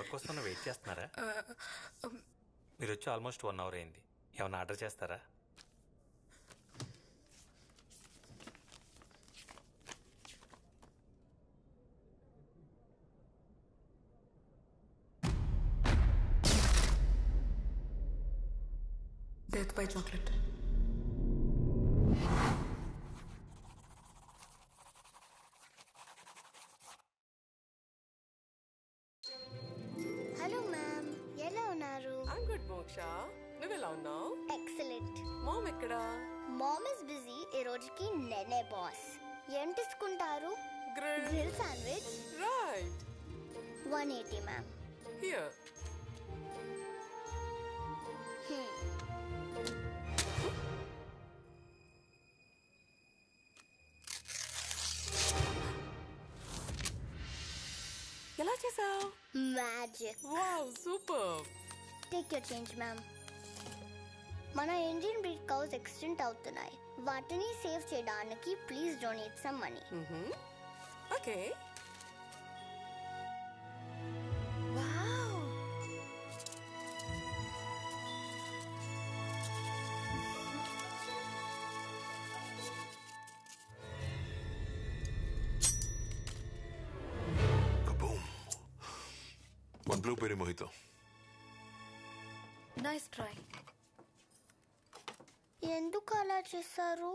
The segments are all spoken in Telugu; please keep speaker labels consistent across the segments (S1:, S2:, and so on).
S1: ఎవరి కోసం వెయిట్ చేస్తున్నారా? మీరు వచ్చి ఆల్మోస్ట్ 1 అవర్ అయింది. ఏమన్నా ఆర్డర్ చేస్తారా?
S2: Death by chocolate.
S3: Hello ma'am, ఎలా ఉన్నారు?
S2: I'm good, Moksha. నువ్వెలా ఉన్నావు?
S3: ఎక్సలెంట్.
S2: మామ్ ఎక్కడా?
S3: Mom is busy. ఈ రోజుకి నేనే బాస్. ఏం తీసుకుంటారు? Grill sandwich.
S2: Right.
S3: 180 ma'am.
S2: Here. ఎలా చేసావు?
S3: Magic.
S2: Wow, super.
S3: Take your change ma'am. మన ఇండియన్ బ్రీడ్ కౌస్ ఎక్స్టెంట్ అవుతున్నాయి. వాటిని సేవ్ చేయడానికి please donate some money.
S2: Okay. Wow.
S4: One blueberry mojito.
S3: Nice try. ఎందుకు అలా చేశారు?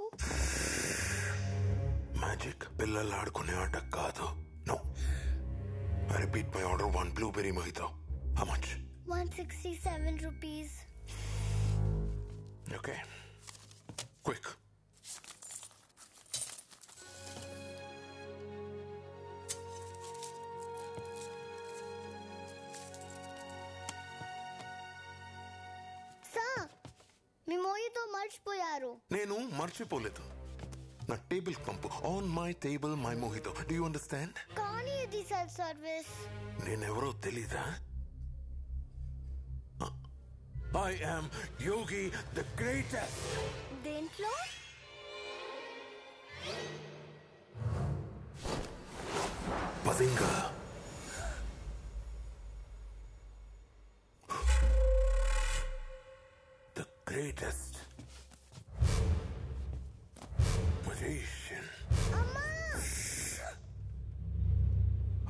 S4: మ్యాజిక్ పిల్లలు ఆడుకునే ఆట కాదు. No. I repeat my order. 1 blueberry mojito. How much?
S3: 167 rupees.
S4: Okay. Quick.
S3: మీ మోయితో మర్చిపోయారు.
S4: నేను మర్చిపోలేదు. నా టేబుల్ పంపు. On my table my mojito. Do you understand?
S3: కానీ ఇది సెల్ఫ్ సర్వీస్.
S4: నేనెవరో తెలీదా? I am Yogi the greatest.
S3: దేంట్లో?
S4: పజింగా. Greatest magician.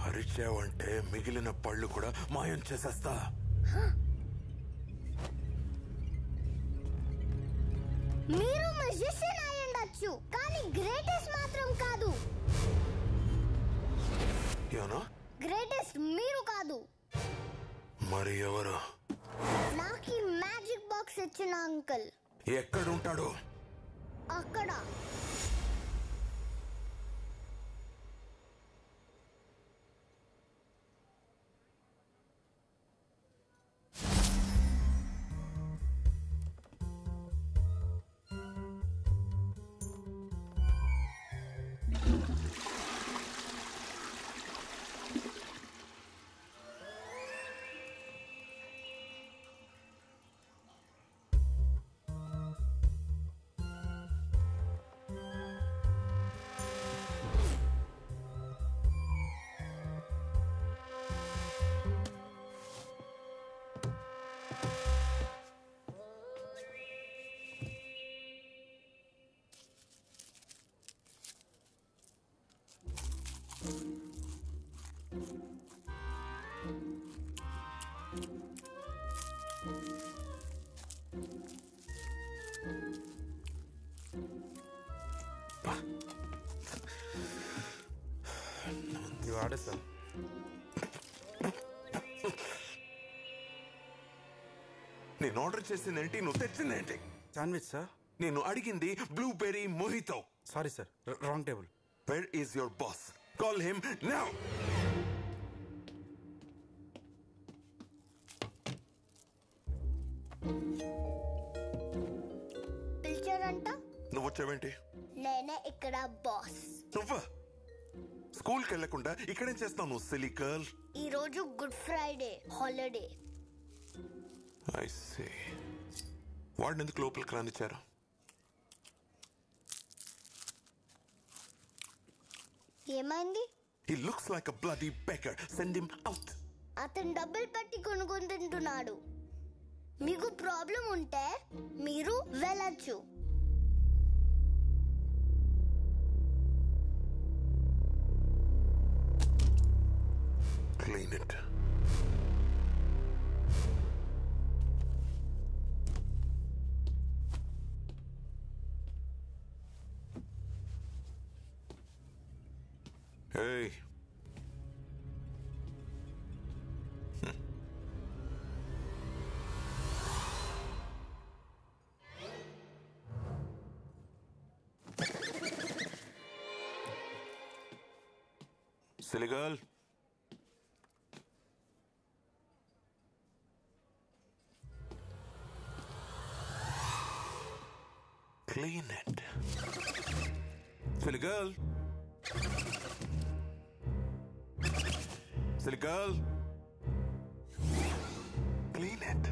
S4: అరిచావంటే మిగిలిన పళ్ళు కూడా మాయం చేసేస్తా.
S3: మీరు magician అయి ఉండొచ్చు, కానీ గ్రేటెస్ట్ మాత్రం కాదు.
S4: ఏనా?
S3: గ్రేటెస్ట్ మీరు కాదు.
S4: మరి ఎవరు?
S3: నాకు ఈ మ్యాజిక్ బాక్స్ ఇచ్చిన అంకుల్.
S4: ఎక్కడుంటాడు?
S3: అక్కడ.
S1: You order, sir.
S4: నేను ఆర్డర్ చేసిందేంటి, నువ్వు తెచ్చిందేంటి?
S1: Sandwich sir.
S4: నేను అడిగింది blueberry mojito.
S1: Sorry sir, wrong table.
S4: Where is your boss? Call him now.
S3: పిలిచారంట.
S4: నువ్వు వచ్చావేంటి?
S3: నేనే ఇక్కడ బాస్.
S4: నువ్వా? స్కూల్కి వెళ్లకుండా ఇక్కడేం చేస్తావు నువ్వు, సిలీ గర్ల్?
S3: ఈ రోజు good Friday holiday.
S4: I see. వాడిని ఎందుకు లోపలికి రానిచ్చారు?
S3: ఏమైంది?
S4: He looks like a bloody beggar. Send him out.
S3: అతను డబ్బులు పెట్టి కొనుక్కొని తింటున్నాడు. మీకు ప్రాబ్లం ఉంటే మీరు వెళ్ళచ్చు.
S4: Clean it. Hey. Silly girl. Clean it. Silly girl. Silly girl. Clean it.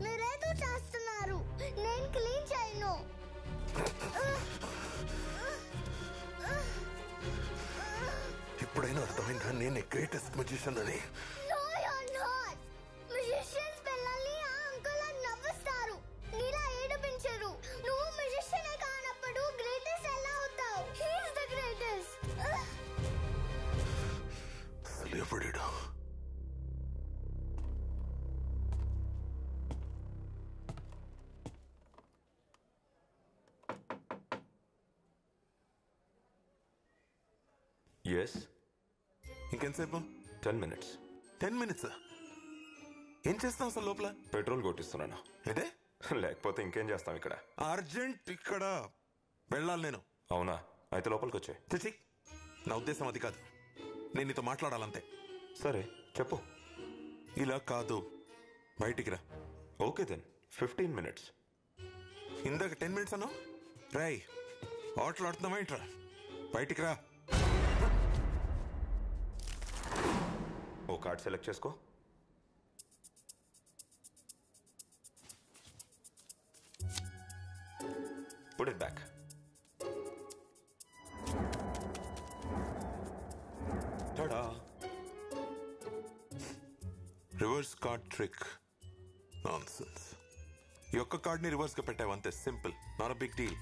S3: మీరేదో చేస్తున్నారు. నేను క్లీన్ చేయను.
S4: ఇప్పుడైనా అర్థమైందా నేను గ్రేటెస్ట్ మ్యూజిషియన్ అని?
S3: No, you're not. Musicians పిల్లల్ని ఆ అంకుల్ అని నవ్విస్తారు. నీలా ఏడిపించరు. నువ్వు మ్యూజిషియన్ కానప్పుడు గ్రేటెస్ట్ ఎలా అవుతావు? He is the greatest.
S4: అసలు ఎవడిడు?
S5: ఎస్.
S4: ఇంకెంతసేపు?
S5: 10 minutes.
S4: 10 minutes. ఏం చేస్తాం అసలు లోపల?
S5: పెట్రోల్ కొట్టిస్తున్నాను.
S4: అంటే
S5: లేకపోతే ఇంకేం చేస్తాం ఇక్కడ?
S4: అర్జెంట్ ఇక్కడ వెళ్ళాలి నేను.
S5: అవునా? అయితే లోపలికి వచ్చాయి.
S4: చిచి, నా ఉద్దేశం అది కాదు. నేను నీతో మాట్లాడాలంతే.
S5: సరే చెప్పు.
S4: ఇలా కాదు, బయటికి రా.
S5: Okay then 15 minutes.
S4: ఇందాక 10 minutes అన్నావు. రాయ్, ఆటలు ఆడుతున్నావా ఏంట్రా? బయటికి రా.
S5: ఓ కార్డ్ సెలెక్ట్ చేసుకో. Put it back. Ta-da!
S4: Reverse card trick. Nonsense. ఈ ఒక్క కార్డ్ని రివర్స్ గా పెట్టావు అంతే. Simple, not a big deal.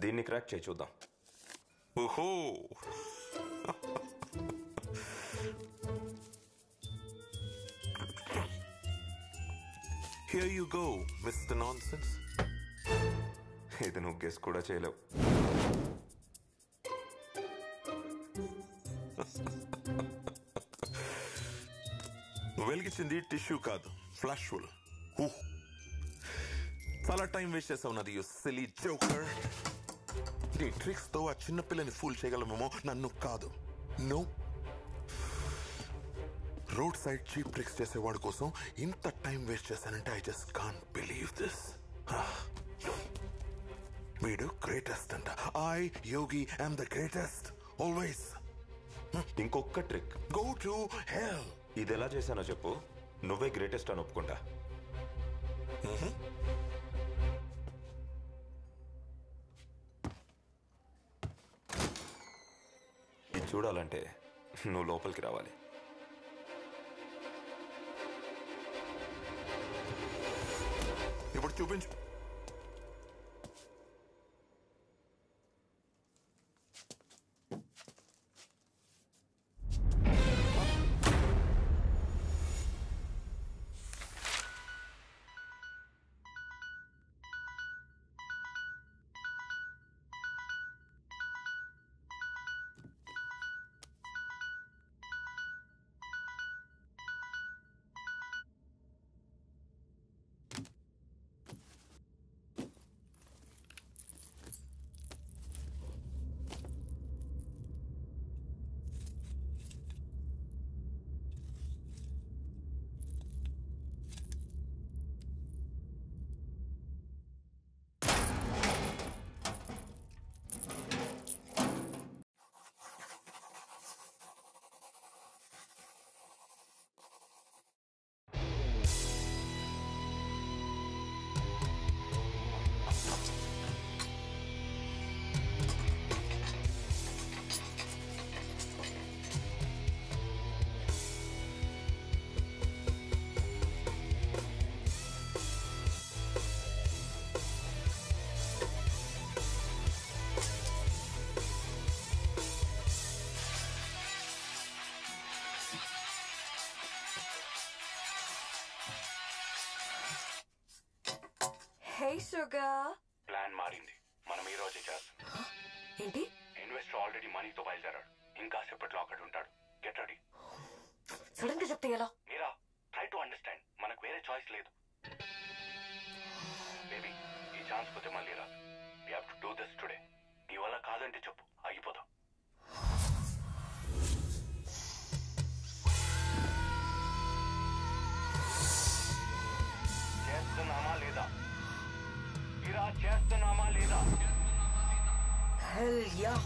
S5: దీన్ని క్రాక్ చేయి చూద్దాం.
S4: ఓహో, here you go mister nonsense.
S5: ఇది నువ్వు గెస్ కూడా చేయలేవు.
S4: నువ్వు వెలిగించింది టిష్యూ కాదు, ఫ్లాష్ ఫుల్. చాలా టైం వేస్ట్ చేసావు నాది, యు సిల్లీ జోకర్. నీ ట్రిక్స్ తో ఆ చిన్న పిల్లని ఫూల్ చేయగలమేమో, నన్ను కాదు. No, road side cheap tricks చేసేవాడి కోసం ఇంత టైం వేస్ట్ చేశానంటే I just can't believe this. వీడు గ్రేటెస్ట్ అంట. I Yogi I'm the greatest always.
S5: ఇంకొక ట్రిక్.
S4: Go to hell.
S5: ఇది ఎలా చేశానో చెప్పు, నువ్వే గ్రేటెస్ట్ అని ఒప్పుకుంటా. ఇది చూడాలంటే నువ్వు లోపలికి రావాలి.
S4: ఇప్పుడు చూపించు.
S6: Hey, sugar.
S7: ప్లాన్ మారింది. మనం ఈ రోజే చేస్తాం.
S6: ఏంటి?
S7: ఇన్వెస్టర్ ఆల్రెడీ మనీతో బయలుదేరాడు. ఇంకా సేపట్లో అక్కడ ఉంటాడు. Get ready.
S6: సడన్ గా చెప్తే ఎలా?
S7: మీరా ట్రై టు అండర్స్టాండ్. మనకు వేరే చాయిస్ లేదు. బేబీ, ఈ ఛాన్స్ పోతే మళ్ళీ రాదు. We have to do this today. నీ వల్ల కాదంటే చెప్పు, ఆగిపోదాం. చేస్తున్నామా లేదా? మీరా చేస్తున్నామా లేదా?
S6: Hell yeah.